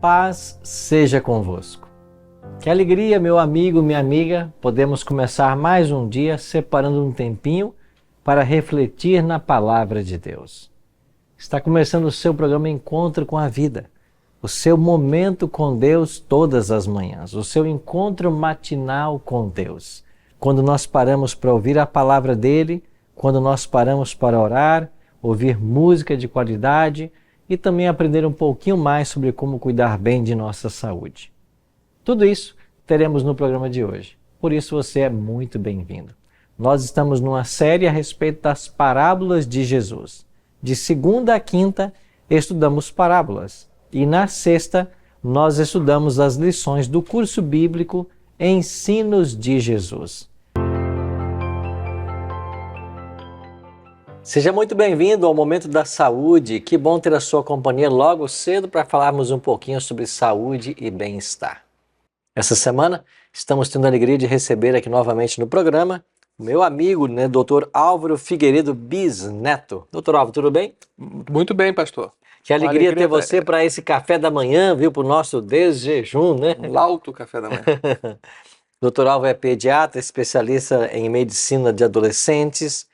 paz seja convosco. Que alegria, meu amigo, minha amiga, podemos começar mais um dia separando um tempinho para refletir na Palavra de Deus. Está começando o seu programa Encontro com a Vida, o seu momento com Deus todas as manhãs, o seu encontro matinal com Deus. Quando nós paramos para ouvir a Palavra dEle, quando nós paramos para orar, ouvir música de qualidade e também aprender um pouquinho mais sobre como cuidar bem de nossa saúde. Tudo isso teremos no programa de hoje, por isso você é muito bem-vindo. Nós estamos numa série a respeito das parábolas de Jesus. De segunda a quinta, estudamos parábolas e na sexta, nós estudamos as lições do curso bíblico Ensinos de Jesus. Seja muito bem-vindo ao Momento da Saúde. Que bom ter a sua companhia logo cedo para falarmos um pouquinho sobre saúde e bem-estar. Essa semana estamos tendo a alegria de receber aqui novamente no programa o meu amigo, Dr. Álvaro Figueiredo Bisneto. Doutor Álvaro, tudo bem? Muito bem, pastor. Que alegria ter você para esse café da manhã, viu? Para o nosso desjejum, né? Um lauto café da manhã. Dr. Álvaro é pediatra, especialista em medicina de adolescentes.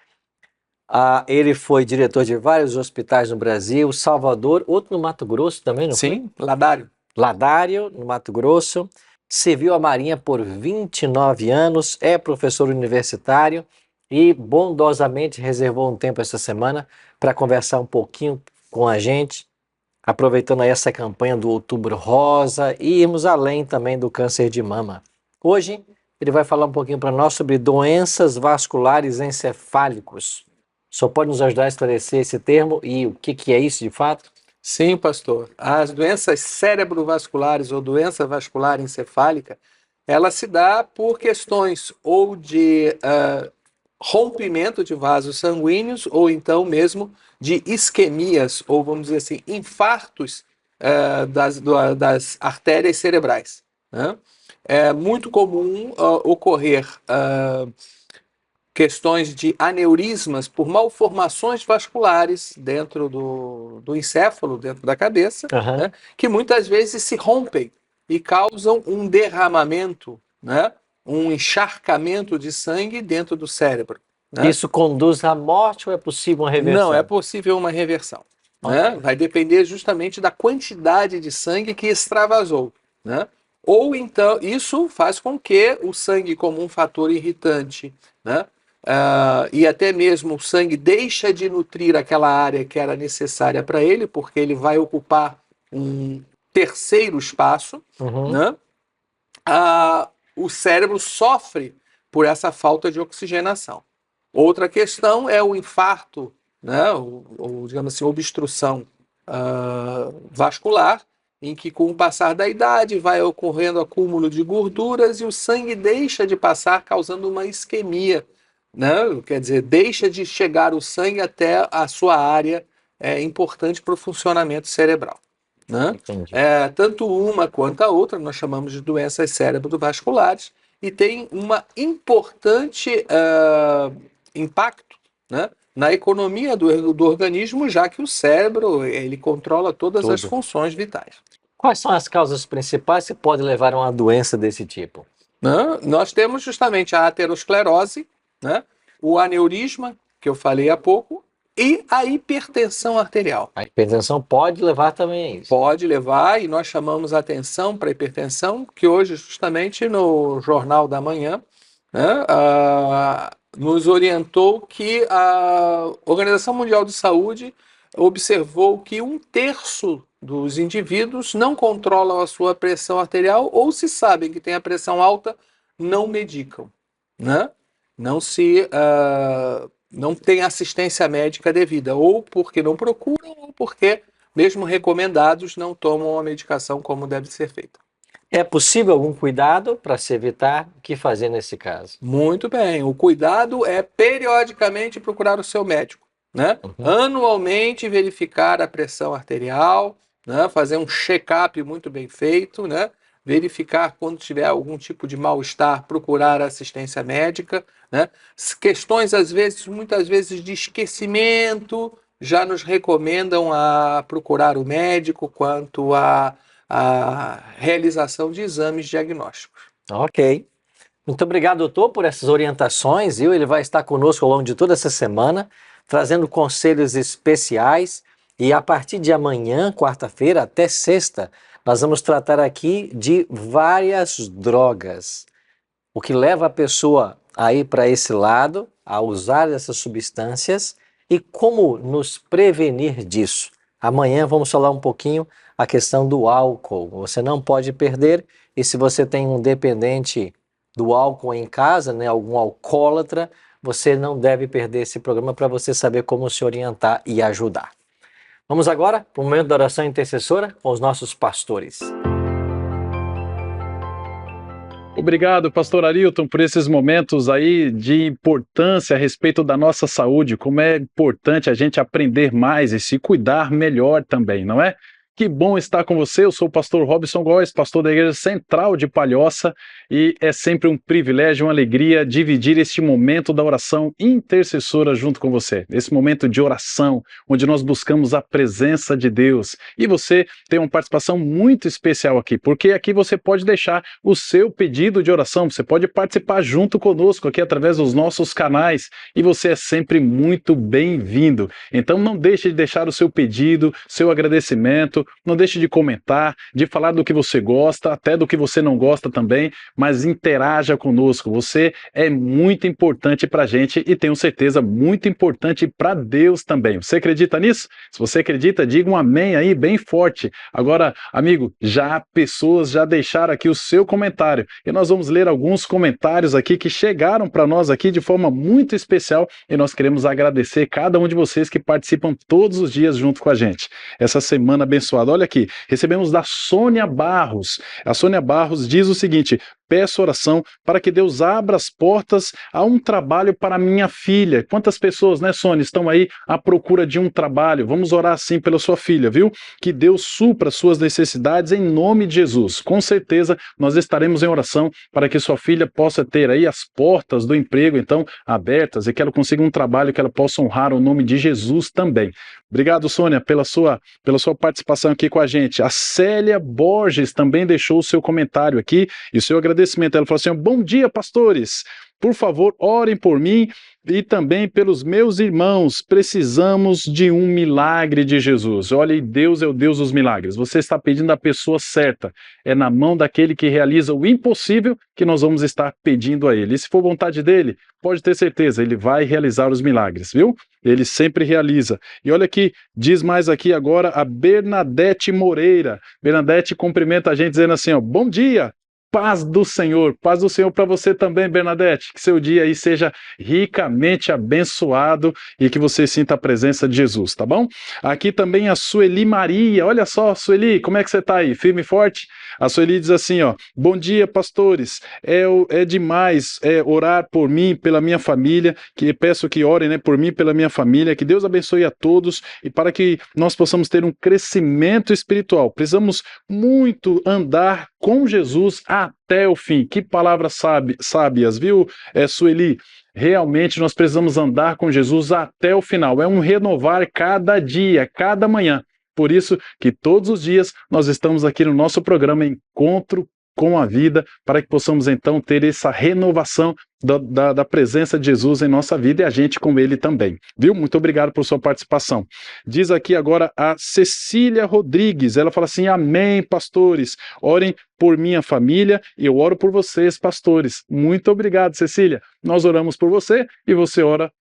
Ele foi diretor de vários hospitais no Brasil, Salvador, outro no Mato Grosso também, não foi? Sim, Ladário. Ladário, no Mato Grosso. Serviu a Marinha por 29 anos, é professor universitário e bondosamente reservou um tempo essa semana para conversar um pouquinho com a gente, aproveitando aí essa campanha do Outubro Rosa e irmos além também do câncer de mama. Hoje ele vai falar um pouquinho para nós sobre doenças vasculares encefálicos. Só pode nos ajudar a esclarecer esse termo e o que é isso de fato? Sim, pastor. As doenças cerebrovasculares ou doença vascular encefálica, ela se dá por questões ou de rompimento de vasos sanguíneos ou então mesmo de isquemias ou, vamos dizer assim, infartos das artérias cerebrais, né? É muito comum ocorrer questões de aneurismas por malformações vasculares dentro do encéfalo, dentro da cabeça, né, que muitas vezes se rompem e causam um derramamento, né, um encharcamento de sangue dentro do cérebro. Né? Isso conduz à morte ou é possível uma reversão? Não, é possível uma reversão. Né? Vai depender justamente da quantidade de sangue que extravasou. Né? Ou então, isso faz com que o sangue, como um fator irritante, né, e até mesmo o sangue deixa de nutrir aquela área que era necessária para ele, porque ele vai ocupar um terceiro espaço, né? O cérebro sofre por essa falta de oxigenação. Outra questão é o infarto, né? ou digamos assim, obstrução vascular, em que com o passar da idade vai ocorrendo acúmulo de gorduras e o sangue deixa de passar, causando uma isquemia. Né? Quer dizer, deixa de chegar o sangue até a sua área importante para o funcionamento cerebral. Né? Tanto uma quanto a outra nós chamamos de doenças cerebrovasculares e tem uma importante impacto, né, na economia do organismo, já que o cérebro ele controla todas as funções vitais. Quais são as causas principais que podem levar a uma doença desse tipo? Nós temos justamente a aterosclerose, né? O aneurisma, que eu falei há pouco, e a hipertensão arterial. A hipertensão pode levar também a isso? Pode levar, e nós chamamos a atenção para a hipertensão, que hoje, justamente no Jornal da Manhã, né, nos orientou que a Organização Mundial de Saúde observou que 1/3 dos indivíduos não controlam a sua pressão arterial ou, se sabem que tem a pressão alta, não medicam, né? Não tem assistência médica devida, ou porque não procuram, ou porque, mesmo recomendados, não tomam a medicação como deve ser feita. É possível algum cuidado para se evitar? O que fazer nesse caso? Muito bem. O cuidado é periodicamente procurar o seu médico, né? Anualmente verificar a pressão arterial, né? Fazer um check-up muito bem feito, né? Verificar quando tiver algum tipo de mal-estar, procurar assistência médica, né? Questões, muitas vezes, de esquecimento, já nos recomendam a procurar o médico quanto a a realização de exames diagnósticos. Ok. Muito obrigado, doutor, por essas orientações, viu? Ele vai estar conosco ao longo de toda essa semana, trazendo conselhos especiais. E a partir de amanhã, quarta-feira, até sexta, nós vamos tratar aqui de várias drogas. O que leva a pessoa a ir para esse lado, a usar essas substâncias e como nos prevenir disso. Amanhã vamos falar um pouquinho a questão do álcool. Você não pode perder, e se você tem um dependente do álcool em casa, né, algum alcoólatra, você não deve perder esse programa para você saber como se orientar e ajudar. Vamos agora para o momento da oração intercessora com os nossos pastores. Obrigado, pastor Arilton, por esses momentos aí de importância a respeito da nossa saúde, como é importante a gente aprender mais e se cuidar melhor também, não é? Que bom estar com você, eu sou o pastor Robson Góes, pastor da Igreja Central de Palhoça, e é sempre um privilégio, uma alegria dividir este momento da oração intercessora junto com você. Esse momento de oração, onde nós buscamos a presença de Deus. E você tem uma participação muito especial aqui, porque aqui você pode deixar o seu pedido de oração, você pode participar junto conosco aqui através dos nossos canais, e você é sempre muito bem-vindo. Então não deixe de deixar o seu pedido, seu agradecimento, não deixe de comentar, de falar do que você gosta, até do que você não gosta também, mas interaja conosco. Você é muito importante para a gente e tenho certeza muito importante para Deus também. Você acredita nisso? Se você acredita, diga um amém aí bem forte. Agora, amigo, pessoas já deixaram aqui o seu comentário e nós vamos ler alguns comentários aqui que chegaram para nós aqui de forma muito especial e nós queremos agradecer cada um de vocês que participam todos os dias junto com a gente. Essa semana abençoada. Olha aqui, recebemos da Sônia Barros. A Sônia Barros diz o seguinte: peço oração para que Deus abra as portas a um trabalho para minha filha. Quantas pessoas, né, Sônia, estão aí à procura de um trabalho? Vamos orar assim pela sua filha, viu? Que Deus supra suas necessidades em nome de Jesus. Com certeza nós estaremos em oração para que sua filha possa ter aí as portas do emprego, então, abertas e que ela consiga um trabalho que ela possa honrar o nome de Jesus também. Obrigado, Sônia, pela sua participação aqui com a gente. A Célia Borges também deixou o seu comentário aqui e o seu agradecimento. Ela falou assim: bom dia, pastores. Por favor, orem por mim e também pelos meus irmãos. Precisamos de um milagre de Jesus. Olha, Deus é o Deus dos milagres. Você está pedindo a pessoa certa. É na mão daquele que realiza o impossível que nós vamos estar pedindo a Ele. E se for vontade dele, pode ter certeza, Ele vai realizar os milagres, viu? Ele sempre realiza. E olha aqui, diz mais aqui agora a Bernadette Moreira. Bernadette cumprimenta a gente dizendo assim, ó: bom dia! Paz do Senhor para você também, Bernadette, que seu dia aí seja ricamente abençoado e que você sinta a presença de Jesus, tá bom? Aqui também a Sueli Maria, olha só, Sueli, como é que você tá aí? Firme e forte? A Sueli diz assim, ó: bom dia, pastores, é demais orar por mim, pela minha família, que peço que orem, né, por mim, pela minha família, que Deus abençoe a todos e para que nós possamos ter um crescimento espiritual. Precisamos muito andar com Jesus até o fim. Que palavras sábias, viu, Sueli? Realmente nós precisamos andar com Jesus até o final. É um renovar cada dia, cada manhã. Por isso que todos os dias nós estamos aqui no nosso programa Encontro com a Vida, para que possamos então ter essa renovação da presença de Jesus em nossa vida e a gente com Ele também. Viu? Muito obrigado por sua participação. Diz aqui agora a Cecília Rodrigues, ela fala assim: amém, pastores, orem por minha família e eu oro por vocês, pastores. Muito obrigado, Cecília. Nós oramos por você e você ora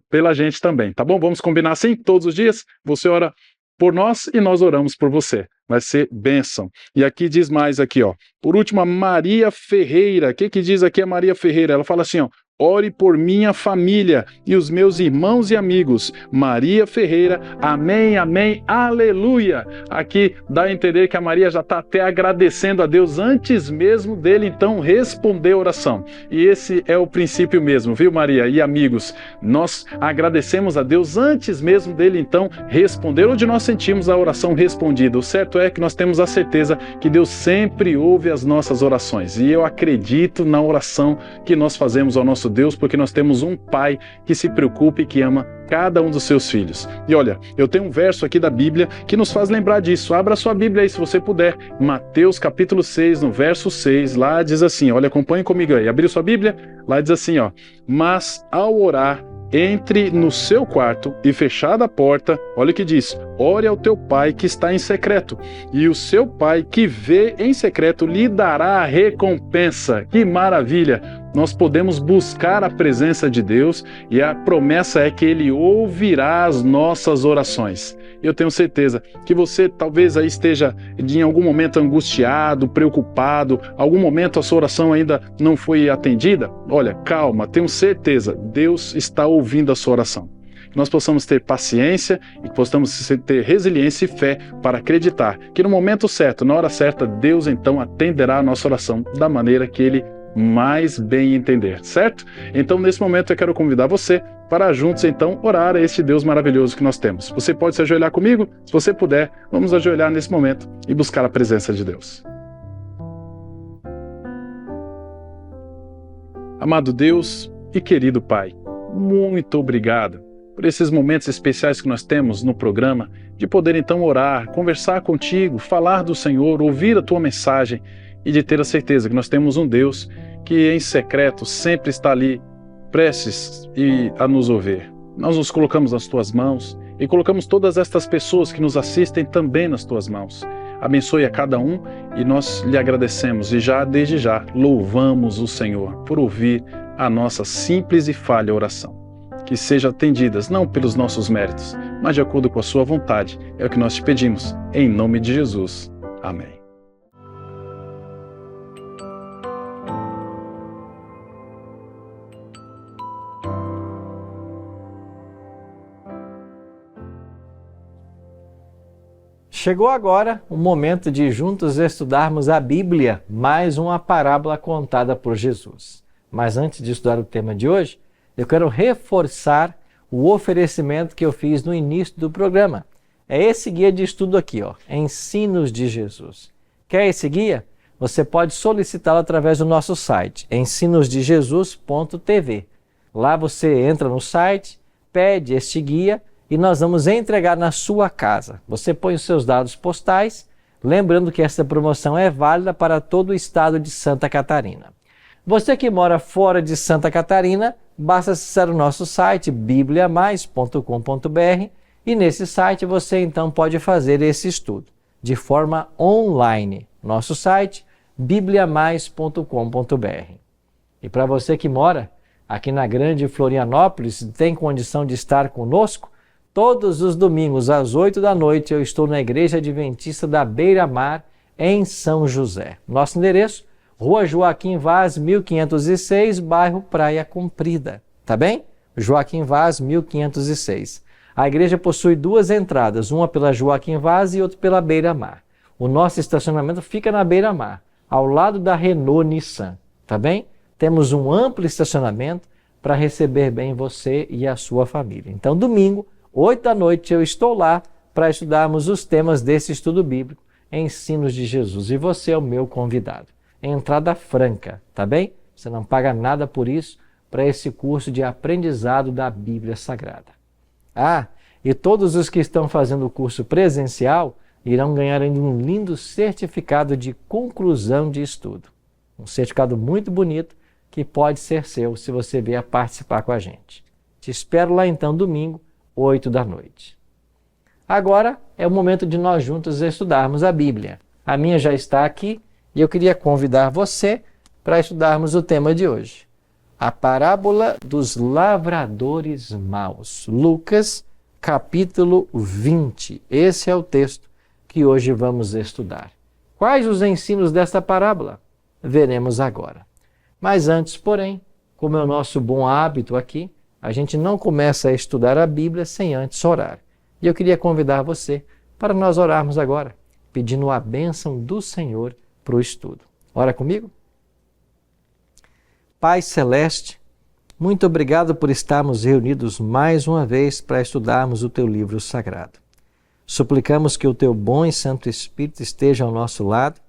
pela gente também, tá bom? Vamos combinar assim todos os dias? Você ora por nós e nós oramos por você. Vai ser bênção. E aqui diz mais aqui, ó. Por último, a Maria Ferreira. O que diz aqui a Maria Ferreira? Ela fala assim, ó: ore por minha família e os meus irmãos e amigos. Maria Ferreira, amém, amém, aleluia. Aqui dá a entender que a Maria já está até agradecendo a Deus antes mesmo dele, então, responder a oração. E esse é o princípio mesmo, viu, Maria e amigos? Nós agradecemos a Deus antes mesmo dele, então, responder, onde nós sentimos a oração respondida. O certo é que nós temos a certeza que Deus sempre ouve as nossas orações. E eu acredito na oração que nós fazemos ao nosso nosso Deus, porque nós temos um Pai que se preocupa e que ama cada um dos seus filhos. E olha, eu tenho um verso aqui da Bíblia que nos faz lembrar disso. Abra sua Bíblia aí, se você puder. Mateus capítulo 6, no verso 6, lá diz assim, olha, acompanhe comigo aí. Abriu sua Bíblia? Lá diz assim, ó: mas ao orar, entre no seu quarto e fechada a porta, olha o que diz: ore ao teu pai que está em secreto, e o seu pai que vê em secreto lhe dará a recompensa. Que maravilha! Nós podemos buscar a presença de Deus e a promessa é que Ele ouvirá as nossas orações. Eu tenho certeza que você talvez aí esteja em algum momento angustiado, preocupado, algum momento a sua oração ainda não foi atendida. Olha, calma, tenho certeza, Deus está ouvindo a sua oração. Que nós possamos ter paciência e que possamos ter resiliência e fé para acreditar que no momento certo, na hora certa, Deus então atenderá a nossa oração da maneira que Ele mais bem entender, certo? Então, nesse momento, eu quero convidar você para juntos, então, orar a este Deus maravilhoso que nós temos. Você pode se ajoelhar comigo? Se você puder, vamos ajoelhar nesse momento e buscar a presença de Deus. Amado Deus e querido Pai, muito obrigado por esses momentos especiais que nós temos no programa, de poder então orar, conversar contigo, falar do Senhor, ouvir a Tua mensagem e de ter a certeza que nós temos um Deus que em secreto sempre está ali, prestes a nos ouvir. Nós nos colocamos nas Tuas mãos e colocamos todas estas pessoas que nos assistem também nas Tuas mãos. Abençoe a cada um e nós lhe agradecemos e desde já, louvamos o Senhor por ouvir a nossa simples e falha oração. Que sejam atendidas não pelos nossos méritos, mas de acordo com a Sua vontade. É o que nós te pedimos, em nome de Jesus. Amém. Chegou agora o momento de juntos estudarmos a Bíblia, mais uma parábola contada por Jesus. Mas antes de estudar o tema de hoje, eu quero reforçar o oferecimento que eu fiz no início do programa. É esse guia de estudo aqui, ó, Ensinos de Jesus. Quer esse guia? Você pode solicitá-lo através do nosso site, ensinosdejesus.tv. Lá você entra no site, pede este guia e nós vamos entregar na sua casa. Você põe os seus dados postais, lembrando que essa promoção é válida para todo o estado de Santa Catarina. Você que mora fora de Santa Catarina, basta acessar o nosso site bibliamais.com.br e nesse site você então pode fazer esse estudo de forma online. Nosso site bibliamais.com.br. E para você que mora aqui na Grande Florianópolis, tem condição de estar conosco, todos os domingos, às 8 da noite, eu estou na Igreja Adventista da Beira Mar, em São José. Nosso endereço, Rua Joaquim Vaz, 1506, bairro Praia Comprida. Tá bem? Joaquim Vaz, 1506. A igreja possui duas entradas, uma pela Joaquim Vaz e outra pela Beira Mar. O nosso estacionamento fica na Beira Mar, ao lado da Renault Nissan. Tá bem? Temos um amplo estacionamento para receber bem você e a sua família. Então, domingo, 8 da noite, eu estou lá para estudarmos os temas desse estudo bíblico, Ensinos de Jesus. E você é o meu convidado. Entrada franca, tá bem? Você não paga nada por isso para esse curso de aprendizado da Bíblia Sagrada. Ah, e todos os que estão fazendo o curso presencial irão ganhar ainda um lindo certificado de conclusão de estudo. Um certificado muito bonito que pode ser seu se você vier participar com a gente. Te espero lá então domingo, 8 da noite. Agora é o momento de nós juntos estudarmos a Bíblia. A minha já está aqui e eu queria convidar você para estudarmos o tema de hoje. A parábola dos lavradores maus. Lucas, capítulo 20. Esse é o texto que hoje vamos estudar. Quais os ensinos desta parábola? Veremos agora. Mas antes, porém, como é o nosso bom hábito aqui, a gente não começa a estudar a Bíblia sem antes orar. E eu queria convidar você para nós orarmos agora, pedindo a bênção do Senhor para o estudo. Ora comigo? Pai Celeste, muito obrigado por estarmos reunidos mais uma vez para estudarmos o Teu livro sagrado. Suplicamos que o Teu bom e Santo Espírito esteja ao nosso lado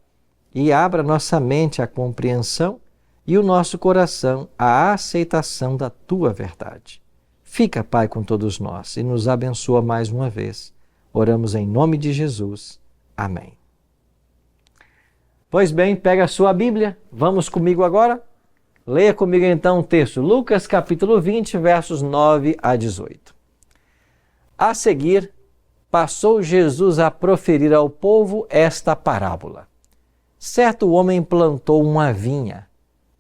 e abra nossa mente à compreensão e o nosso coração à aceitação da Tua verdade. Fica, Pai, com todos nós e nos abençoa mais uma vez. Oramos em nome de Jesus. Amém. Pois bem, pega a sua Bíblia, vamos comigo agora? Leia comigo então o texto, Lucas capítulo 20, versos 9 a 18. A seguir, passou Jesus a proferir ao povo esta parábola. Certo homem plantou uma vinha,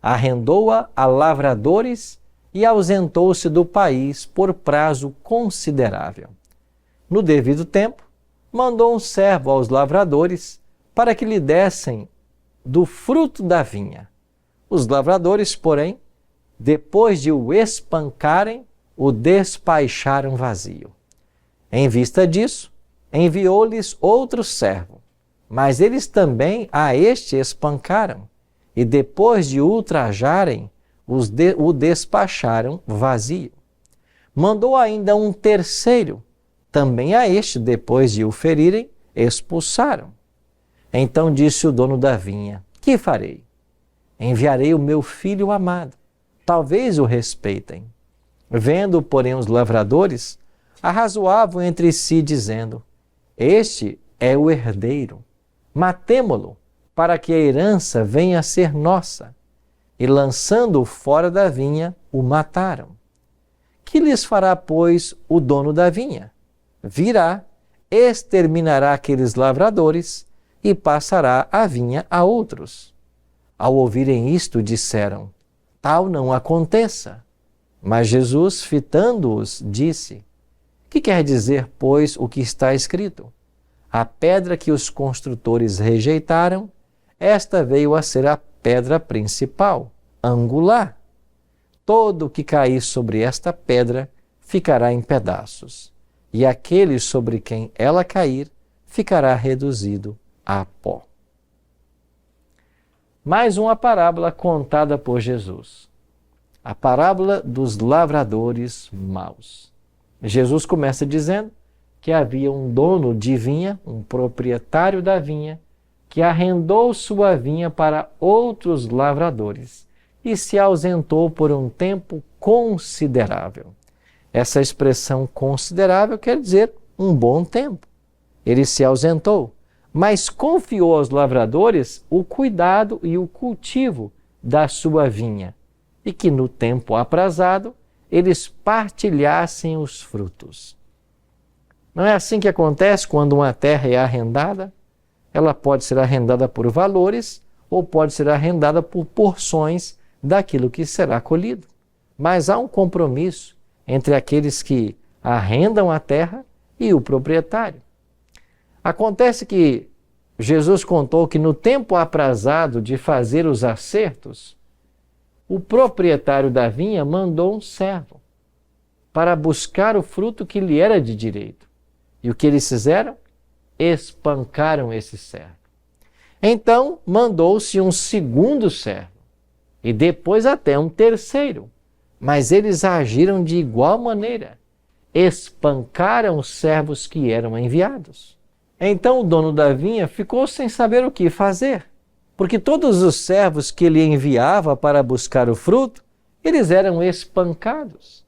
arrendou-a a lavradores e ausentou-se do país por prazo considerável. No devido tempo, mandou um servo aos lavradores para que lhe dessem do fruto da vinha. Os lavradores, porém, depois de o espancarem, o despacharam vazio. Em vista disso, enviou-lhes outro servo, mas eles também a este espancaram, e depois de ultrajarem, o despacharam vazio. Mandou ainda um terceiro, também a este, depois de o ferirem, expulsaram. Então disse o dono da vinha: que farei? Enviarei o meu filho amado, talvez o respeitem. Vendo, porém, os lavradores, arrazoavam entre si, dizendo: este é o herdeiro, matemo-lo, para que a herança venha a ser nossa. E lançando-o fora da vinha, o mataram. Que lhes fará, pois, o dono da vinha? Virá, exterminará aqueles lavradores e passará a vinha a outros. Ao ouvirem isto, disseram: tal não aconteça. Mas Jesus, fitando-os, disse: que quer dizer, pois, o que está escrito? A pedra que os construtores rejeitaram, esta veio a ser a pedra principal, angular. Todo o que cair sobre esta pedra ficará em pedaços, e aquele sobre quem ela cair ficará reduzido a pó. Mais uma parábola contada por Jesus. A parábola dos lavradores maus. Jesus começa dizendo que havia um dono de vinha, um proprietário da vinha, que arrendou sua vinha para outros lavradores e se ausentou por um tempo considerável. Essa expressão considerável quer dizer um bom tempo. Ele se ausentou, mas confiou aos lavradores o cuidado e o cultivo da sua vinha, e que no tempo aprazado eles partilhassem os frutos. Não é assim que acontece quando uma terra é arrendada? Ela pode ser arrendada por valores ou pode ser arrendada por porções daquilo que será colhido. Mas há um compromisso entre aqueles que arrendam a terra e o proprietário. Acontece que Jesus contou que no tempo aprazado de fazer os acertos, o proprietário da vinha mandou um servo para buscar o fruto que lhe era de direito. E o que eles fizeram? Espancaram esse servo. Então mandou-se um segundo servo e depois até um terceiro. Mas eles agiram de igual maneira. Espancaram os servos que eram enviados. Então o dono da vinha ficou sem saber o que fazer, porque todos os servos que ele enviava para buscar o fruto, eles eram espancados.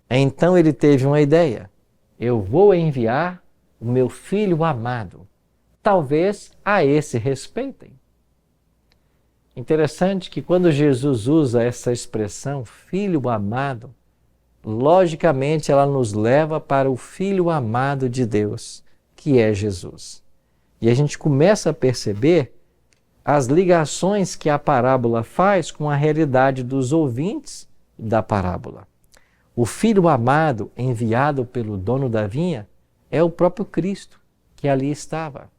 Então ele teve uma ideia: eu vou enviar o meu filho amado, talvez a esse respeitem. Interessante que quando Jesus usa essa expressão, filho amado, logicamente ela nos leva para o filho amado de Deus, que é Jesus. E a gente começa a perceber as ligações que a parábola faz com a realidade dos ouvintes da parábola. O filho amado enviado pelo dono da vinha é o próprio Cristo que ali estava.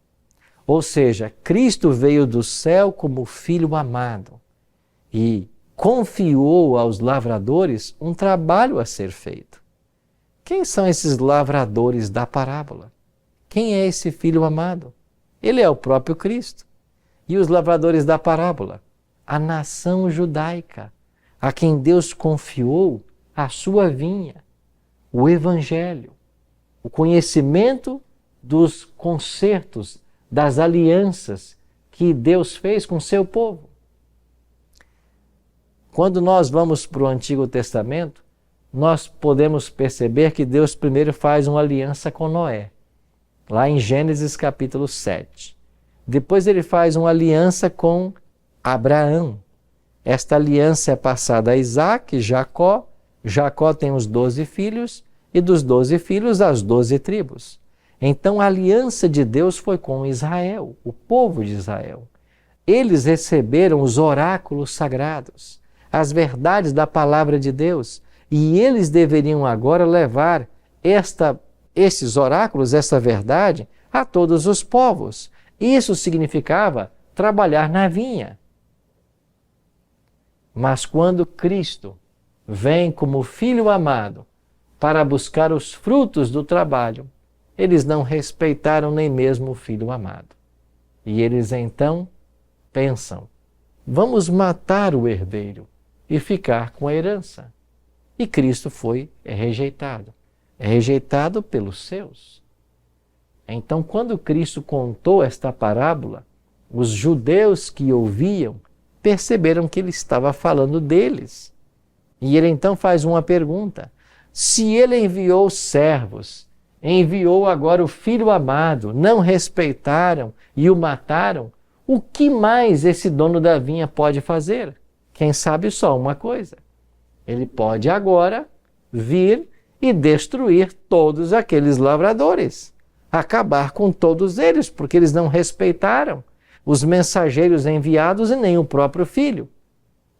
Ou seja, Cristo veio do céu como filho amado e confiou aos lavradores um trabalho a ser feito. Quem são esses lavradores da parábola? Quem é esse filho amado? Ele é o próprio Cristo. E os lavradores da parábola? A nação judaica, a quem Deus confiou a sua vinha, o Evangelho, o conhecimento dos concertos, das alianças que Deus fez com seu povo. Quando nós vamos para o Antigo Testamento, nós podemos perceber que Deus primeiro faz uma aliança com Noé, lá em Gênesis capítulo 7. Depois ele faz uma aliança com Abraão. Esta aliança é passada a Isaac, Jacó. Jacó tem os 12 filhos, e dos 12 filhos as 12 tribos. Então a aliança de Deus foi com Israel, o povo de Israel. Eles receberam os oráculos sagrados, as verdades da palavra de Deus, e eles deveriam agora levar esses oráculos, essa verdade, a todos os povos. Isso significava trabalhar na vinha. Mas quando Cristo vem como Filho amado para buscar os frutos do trabalho, eles não respeitaram nem mesmo o Filho amado. E eles então pensam, vamos matar o herdeiro e ficar com a herança. E Cristo foi rejeitado. É rejeitado pelos seus. Então, quando Cristo contou esta parábola, os judeus que ouviam perceberam que ele estava falando deles. E ele então faz uma pergunta. Se ele enviou servos, enviou agora o Filho amado, não respeitaram e o mataram, o que mais esse dono da vinha pode fazer? Quem sabe só uma coisa. Ele pode agora vir e destruir todos aqueles lavradores. Acabar com todos eles, porque eles não respeitaram os mensageiros enviados e nem o próprio Filho.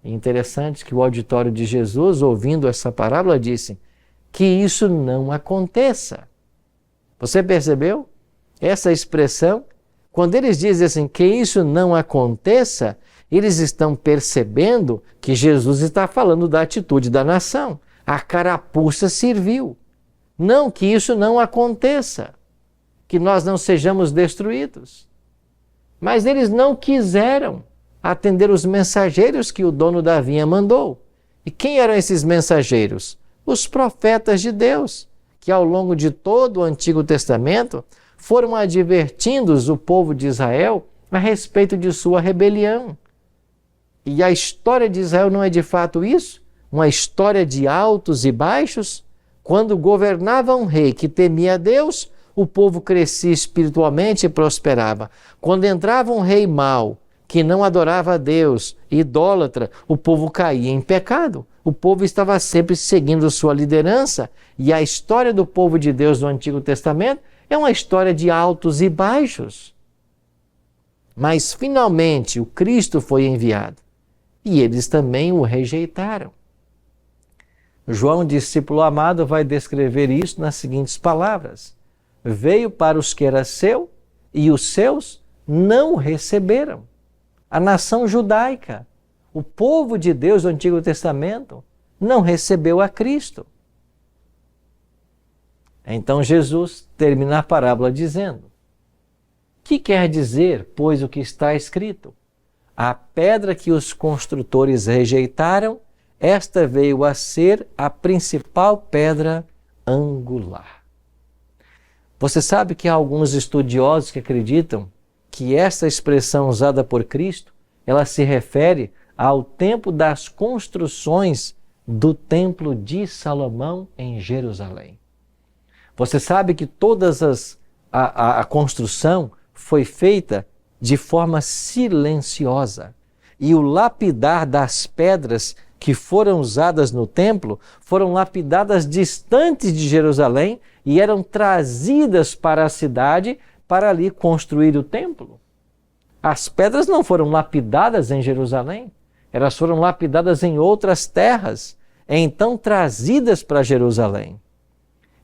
É interessante que o auditório de Jesus, ouvindo essa parábola, disse que isso não aconteça. Você percebeu? Essa expressão, quando eles dizem assim, que isso não aconteça, eles estão percebendo que Jesus está falando da atitude da nação. A carapuça serviu. Não que isso não aconteça, que nós não sejamos destruídos. Mas eles não quiseram atender os mensageiros que o dono da vinha mandou. E quem eram esses mensageiros? Os profetas de Deus, que ao longo de todo o Antigo Testamento foram advertindo o povo de Israel a respeito de sua rebelião. E a história de Israel não é de fato isso? Uma história de altos e baixos? Quando governava um rei que temia Deus, o povo crescia espiritualmente e prosperava. Quando entrava um rei mau, que não adorava a Deus, idólatra, o povo caía em pecado. O povo estava sempre seguindo sua liderança. E a história do povo de Deus no Antigo Testamento é uma história de altos e baixos. Mas finalmente o Cristo foi enviado. E eles também o rejeitaram. João, discípulo amado, vai descrever isso nas seguintes palavras. Veio para os que era seu e os seus não o receberam. A nação judaica, o povo de Deus do Antigo Testamento, não recebeu a Cristo. Então Jesus termina a parábola dizendo, que quer dizer, pois, o que está escrito? A pedra que os construtores rejeitaram, esta veio a ser a principal pedra angular. Você sabe que há alguns estudiosos que acreditam que essa expressão usada por Cristo, ela se refere ao tempo das construções do Templo de Salomão em Jerusalém. Você sabe que a construção foi feita de forma silenciosa e o lapidar das pedras que foram usadas no templo foram lapidadas distantes de Jerusalém e eram trazidas para a cidade para ali construir o templo. As pedras não foram lapidadas em Jerusalém, elas foram lapidadas em outras terras, então trazidas para Jerusalém.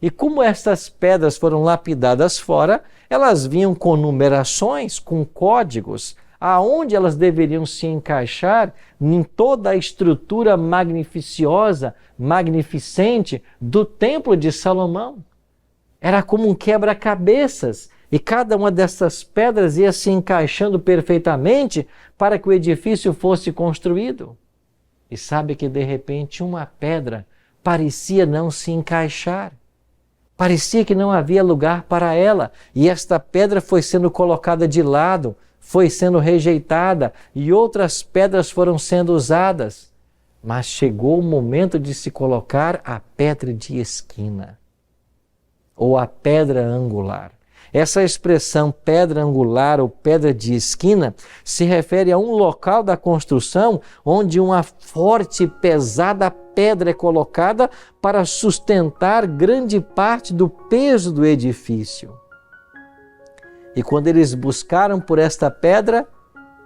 E como estas pedras foram lapidadas fora, elas vinham com numerações, com códigos, aonde elas deveriam se encaixar em toda a estrutura magnificiosa, magnificente do Templo de Salomão. Era como um quebra-cabeças, e cada uma dessas pedras ia se encaixando perfeitamente para que o edifício fosse construído. E sabe que de repente uma pedra parecia não se encaixar. Parecia que não havia lugar para ela, e esta pedra foi sendo colocada de lado, foi sendo rejeitada, e outras pedras foram sendo usadas. mas chegou o momento de se colocar a pedra de esquina, ou a pedra angular. Essa expressão pedra angular ou pedra de esquina se refere a um local da construção onde uma forte e pesada pedra é colocada para sustentar grande parte do peso do edifício. E quando eles buscaram por esta pedra,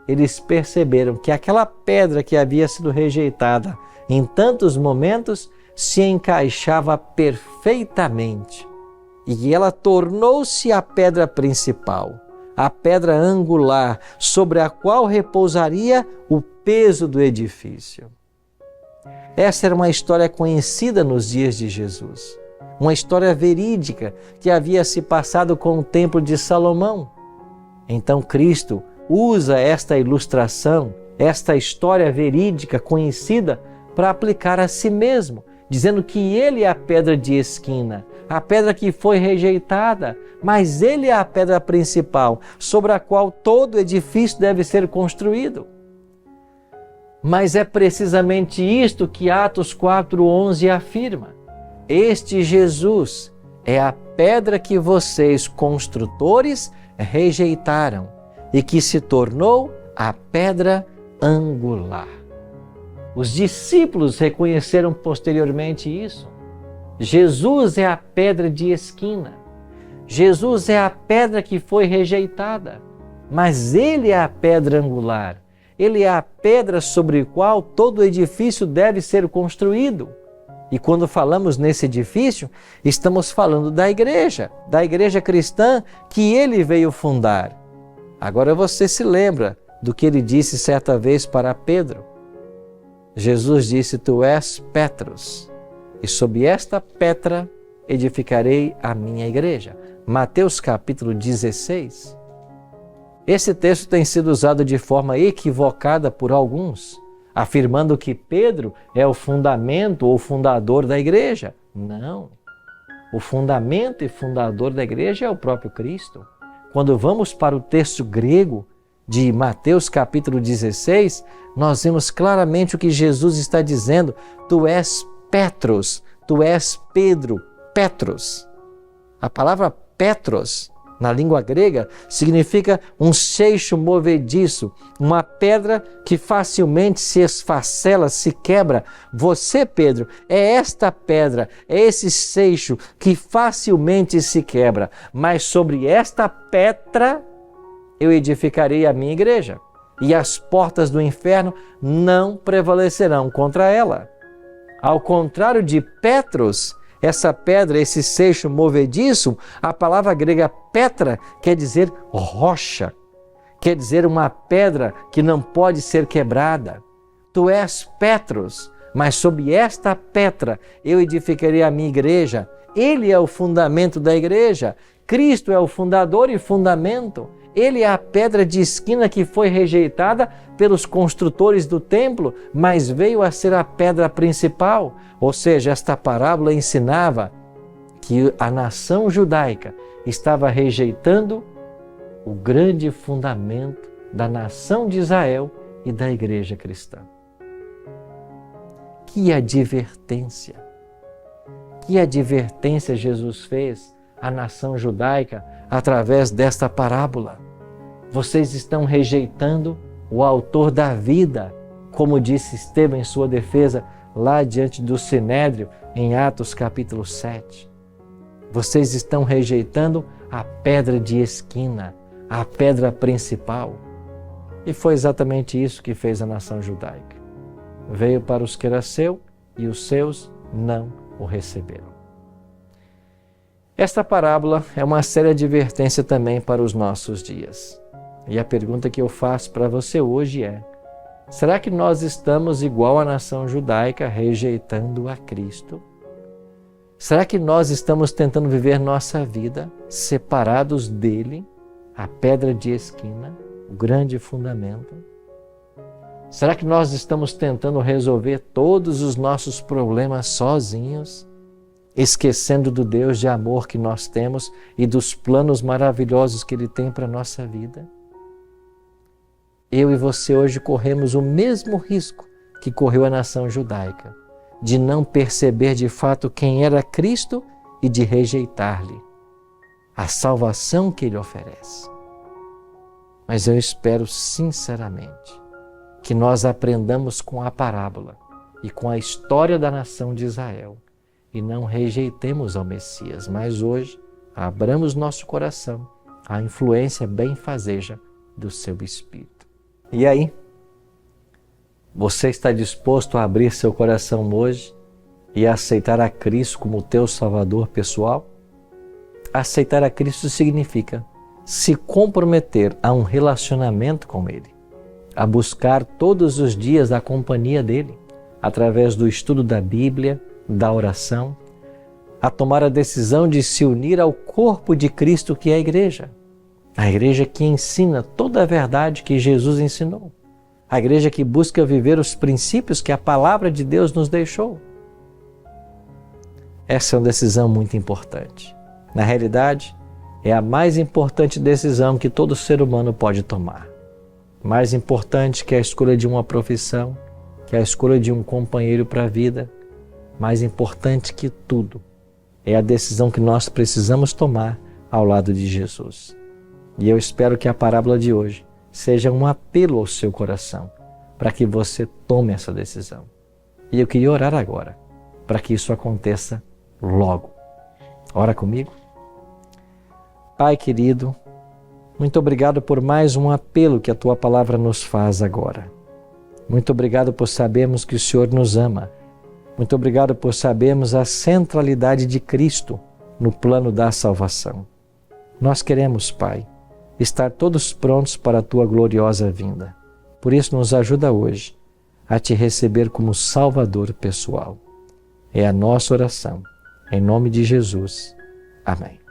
eles perceberam que aquela pedra que havia sido rejeitada em tantos momentos se encaixava perfeitamente. E ela tornou-se a pedra principal, a pedra angular, sobre a qual repousaria o peso do edifício. Essa era uma história conhecida nos dias de Jesus, uma história verídica que havia se passado com o Templo de Salomão. Então Cristo usa esta ilustração, esta história verídica conhecida, para aplicar a si mesmo, dizendo que ele é a pedra de esquina, a pedra que foi rejeitada, mas ele é a pedra principal, sobre a qual todo edifício deve ser construído. Mas é precisamente isto que Atos 4:11 afirma. Este Jesus é a pedra que vocês, construtores, rejeitaram e que se tornou a pedra angular. Os discípulos reconheceram posteriormente isso. Jesus é a pedra de esquina. Jesus é a pedra que foi rejeitada, mas ele é a pedra angular. Ele é a pedra sobre a qual todo edifício deve ser construído. E quando falamos nesse edifício, estamos falando da igreja cristã que ele veio fundar. Agora você se lembra do que ele disse certa vez para Pedro. Jesus disse: Tu és Petros, e sob esta pedra edificarei a minha igreja. Mateus capítulo 16. Esse texto tem sido usado de forma equivocada por alguns, afirmando que Pedro é o fundamento ou fundador da igreja. Não. O fundamento e fundador da igreja é o próprio Cristo. Quando vamos para o texto grego de Mateus capítulo 16, nós vemos claramente o que Jesus está dizendo. Tu és Petros, tu és Pedro, Petros. A palavra Petros, na língua grega, significa um seixo movediço, uma pedra que facilmente se esfacela, se quebra. Você, Pedro, é esta pedra, é esse seixo que facilmente se quebra. Mas sobre esta pedra eu edificarei a minha igreja, e as portas do inferno não prevalecerão contra ela. Ao contrário de Petros, essa pedra, esse seixo movediço, a palavra grega Petra quer dizer rocha, quer dizer uma pedra que não pode ser quebrada. Tu és Petros, mas sob esta pedra eu edificarei a minha igreja. Ele é o fundamento da igreja. Cristo é o fundador e fundamento. Ele é a pedra de esquina que foi rejeitada pelos construtores do templo, mas veio a ser a pedra principal. Ou seja, esta parábola ensinava que a nação judaica estava rejeitando o grande fundamento da nação de Israel e da igreja cristã. Que advertência! Que advertência Jesus fez à nação judaica através desta parábola. Vocês estão rejeitando o autor da vida, como disse Estevão em sua defesa lá diante do Sinédrio, em Atos capítulo 7. Vocês estão rejeitando a pedra de esquina, a pedra principal. E foi exatamente isso que fez a nação judaica. Veio para os que era seu e os seus não o receberam. Esta parábola é uma séria advertência também para os nossos dias. E a pergunta que eu faço para você hoje é: será que nós estamos igual à nação judaica, rejeitando a Cristo? Será que nós estamos tentando viver nossa vida separados dele, a pedra de esquina, o grande fundamento? Será que nós estamos tentando resolver todos os nossos problemas sozinhos, esquecendo do Deus de amor que nós temos e dos planos maravilhosos que Ele tem para a nossa vida? Eu e você hoje corremos o mesmo risco que correu a nação judaica, de não perceber de fato quem era Cristo e de rejeitar-lhe a salvação que ele oferece. Mas eu espero sinceramente que nós aprendamos com a parábola e com a história da nação de Israel e não rejeitemos ao Messias, mas hoje abramos nosso coração à influência benfazeja do seu Espírito. E aí, você está disposto a abrir seu coração hoje e a aceitar a Cristo como teu Salvador pessoal? Aceitar a Cristo significa se comprometer a um relacionamento com Ele, a buscar todos os dias a companhia dEle, através do estudo da Bíblia, da oração, a tomar a decisão de se unir ao corpo de Cristo que é a igreja que ensina toda a verdade que Jesus ensinou, a igreja que busca viver os princípios que a palavra de Deus nos deixou. Essa é uma decisão muito importante. Na realidade, é a mais importante decisão que todo ser humano pode tomar. Mais importante que a escolha de uma profissão, que a escolha de um companheiro para a vida, mais importante que tudo, é a decisão que nós precisamos tomar ao lado de Jesus. E eu espero que a parábola de hoje seja um apelo ao seu coração, para que você tome essa decisão. E eu queria orar agora, para que isso aconteça logo. Ora comigo. Pai querido, muito obrigado por mais um apelo que a Tua palavra nos faz agora. Muito obrigado por sabermos que o Senhor nos ama. Muito obrigado por sabermos a centralidade de Cristo no plano da salvação. Nós queremos, Pai, estar todos prontos para a Tua gloriosa vinda. Por isso nos ajuda hoje a Te receber como Salvador pessoal. É a nossa oração. Em nome de Jesus. Amém.